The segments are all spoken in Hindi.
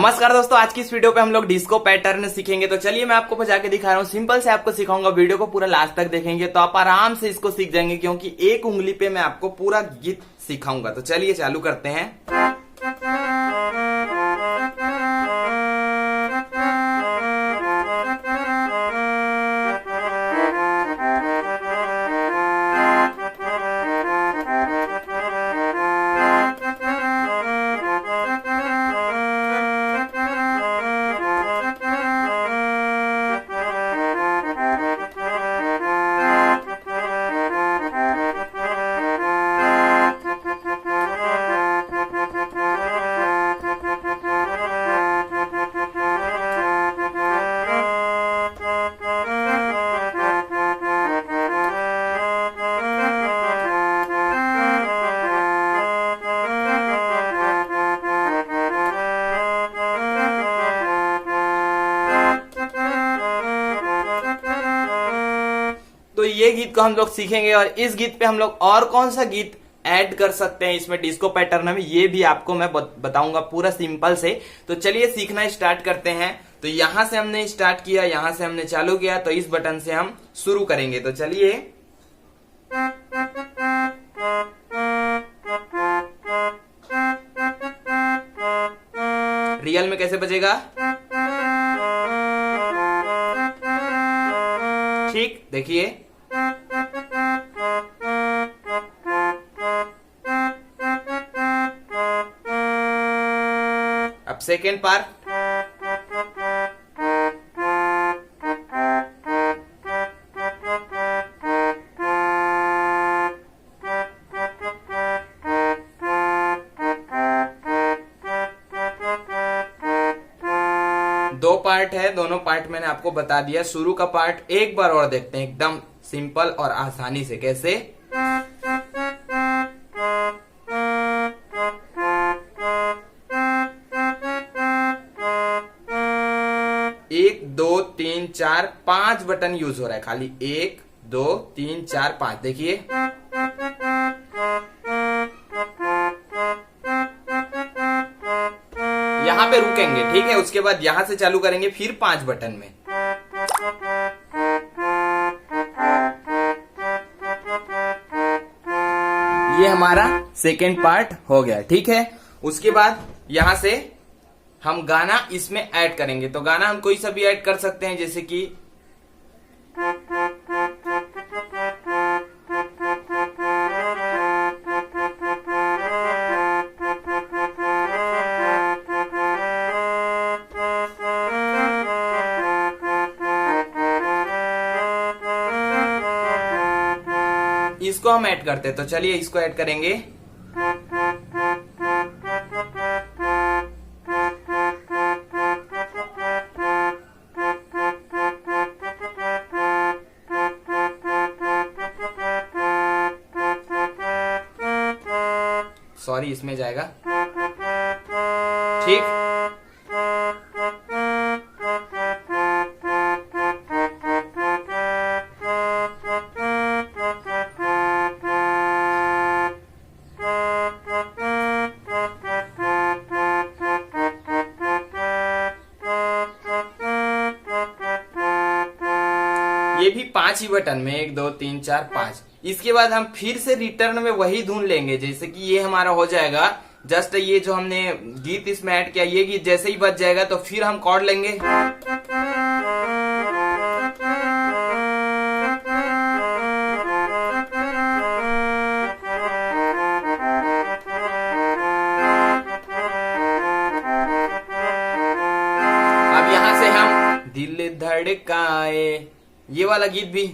नमस्कार दोस्तों, आज की इस वीडियो पे हम लोग डिस्को पैटर्न सीखेंगे। तो चलिए मैं आपको बजा के दिखा रहा हूँ। सिंपल से आपको सिखाऊंगा, वीडियो को पूरा लास्ट तक देखेंगे तो आप आराम से इसको सीख जाएंगे, क्योंकि एक उंगली पे मैं आपको पूरा गीत सिखाऊंगा। तो चलिए चालू करते हैं। तो ये गीत को हम लोग सीखेंगे और इस गीत पे हम लोग और कौन सा गीत ऐड कर सकते हैं इसमें डिस्को पैटर्न में, ये भी आपको मैं बताऊंगा पूरा सिंपल से। तो चलिए सीखना स्टार्ट करते हैं। तो यहां से हमने स्टार्ट किया, यहां से हमने चालू किया, तो इस बटन से हम शुरू करेंगे। तो चलिए रियल में कैसे बजेगा, ठीक देखिए। अब सेकेंड पार्ट, दो पार्ट है, दोनों पार्ट मैंने आपको बता दिया। शुरू का पार्ट एक बार और देखते हैं, एकदम सिंपल और आसानी से कैसे। एक दो तीन चार पांच बटन यूज हो रहा है खाली, एक दो तीन चार पांच। देखिए यहां पे रुकेंगे, ठीक है। उसके बाद यहां से चालू करेंगे फिर पांच बटन में। ये हमारा सेकेंड पार्ट हो गया, ठीक है। उसके बाद यहां से हम गाना इसमें ऐड करेंगे। तो गाना हम कोई सा भी ऐड कर सकते हैं, जैसे कि इसको हम ऐड करते हैं। तो चलिए इसको ऐड करेंगे। सॉरी, इसमें जाएगा, ठीक। ये भी पांच ही बटन में, एक दो तीन चार पांच। इसके बाद हम फिर से रिटर्न में वही धुन लेंगे, जैसे कि ये हमारा हो जाएगा। जस्ट ये जो हमने गीत इसमें ऐड किया, ये गीत जैसे ही बज जाएगा तो फिर हम कॉर्ड लेंगे। अब यहां से हम दिल धड़काए, ये वाला गीत भी।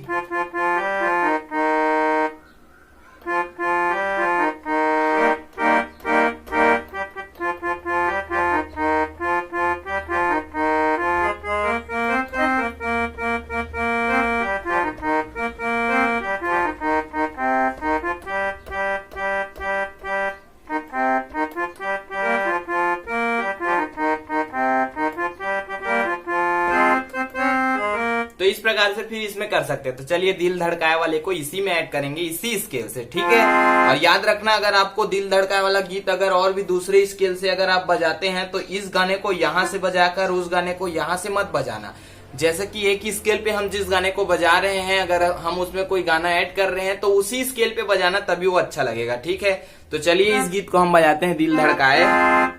तो इस प्रकार से फिर इसमें कर सकते हैं। तो चलिए दिल धड़काए वाले को इसी में ऐड करेंगे, इसी स्केल से, ठीक है। और याद रखना, अगर आपको दिल धड़का वाला गीत अगर और भी दूसरे स्केल से अगर आप बजाते हैं तो इस गाने को यहाँ से बजाकर उस गाने को यहाँ से मत बजाना। जैसे कि एक ही स्केल पे हम जिस गाने को बजा रहे हैं, अगर हम उसमें कोई गाना ऐड कर रहे हैं तो उसी स्केल पे बजाना, तभी वो अच्छा लगेगा। ठीक है, तो चलिए इस गीत को हम बजाते हैं, दिल धड़काए।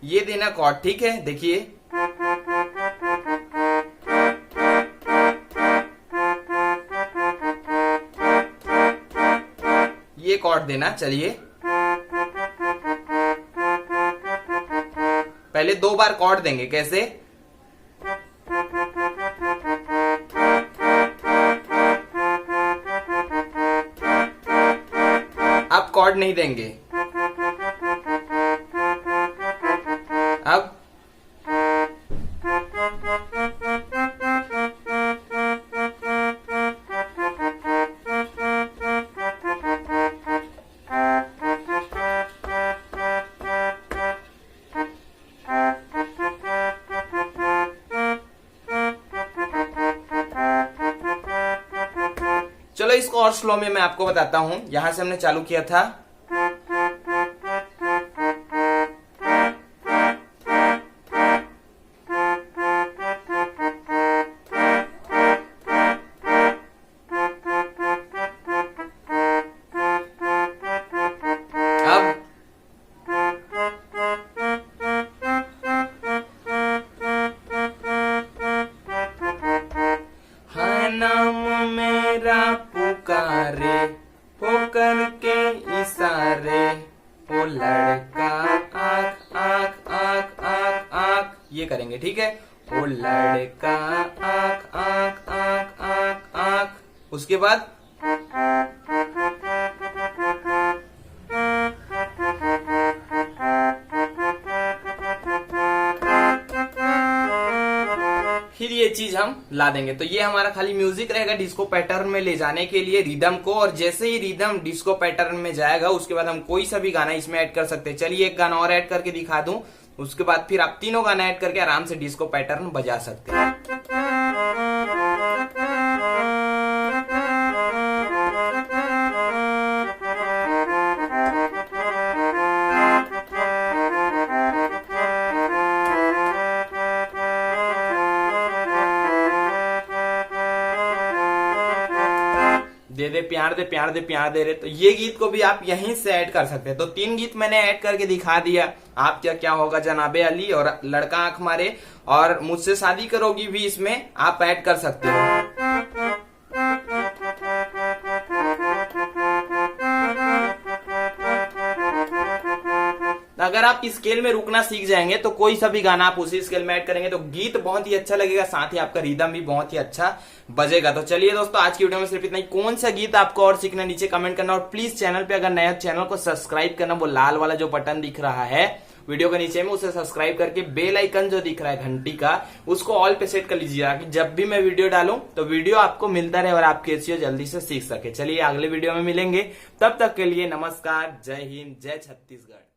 ये देना कॉर्ड, ठीक है, देखिए ये कॉर्ड देना। चलिए पहले 2 बार कॉर्ड देंगे, कैसे? अब कॉर्ड नहीं देंगे। अब चलो इसको और स्लो में मैं आपको बताता हूं। यहां से हमने चालू किया था, नाम मेरा पुकारे पुकार के इशारे, ओ लड़का आँख आँख आँख आँख आँख, ये करेंगे, ठीक है। ओ लड़का आँख आँख आँख आँख आँख, उसके बाद फिर ये चीज हम ला देंगे। तो ये हमारा खाली म्यूजिक रहेगा डिस्को पैटर्न में ले जाने के लिए रिदम को, और जैसे ही रिदम डिस्को पैटर्न में जाएगा उसके बाद हम कोई सा भी गाना इसमें ऐड कर सकते हैं। चलिए एक गाना और ऐड करके दिखा दूं, उसके बाद फिर आप तीनों गाना ऐड करके आराम से डिस्को पैटर्न बजा सकते हैं। दे दे प्यार दे प्यार दे प्यार दे रे, तो ये गीत को भी आप यहीं से ऐड कर सकते हैं। तो 3 गीत मैंने ऐड करके दिखा दिया। आप क्या क्या होगा जनाबे अली और लड़का आंख मारे और मुझसे शादी करोगी भी इसमें आप ऐड कर सकते हो। अगर आप स्केल में रुकना सीख जाएंगे तो कोई सा भी गाना आप उसी स्केल में ऐड करेंगे तो गीत बहुत ही अच्छा लगेगा, साथ ही आपका रिदम भी बहुत ही अच्छा बजेगा। तो चलिए दोस्तों, आज की वीडियो में सिर्फ इतना ही। कौन सा गीत आपको और सीखना नीचे कमेंट करना, और प्लीज चैनल पे अगर नया चैनल को सब्सक्राइब करना, वो लाल वाला जो बटन दिख रहा है वीडियो के नीचे में, उसे सब्सक्राइब करके बेल आइकन जो दिख रहा है घंटी का, उसको ऑल पे सेट कर लीजिएगा कि जब भी मैं वीडियो डालूं तो वीडियो आपको मिलता रहे और आप कैसे जल्दी से सीख सके। चलिए अगले वीडियो में मिलेंगे, तब तक के लिए नमस्कार, जय हिंद, जय छत्तीसगढ़।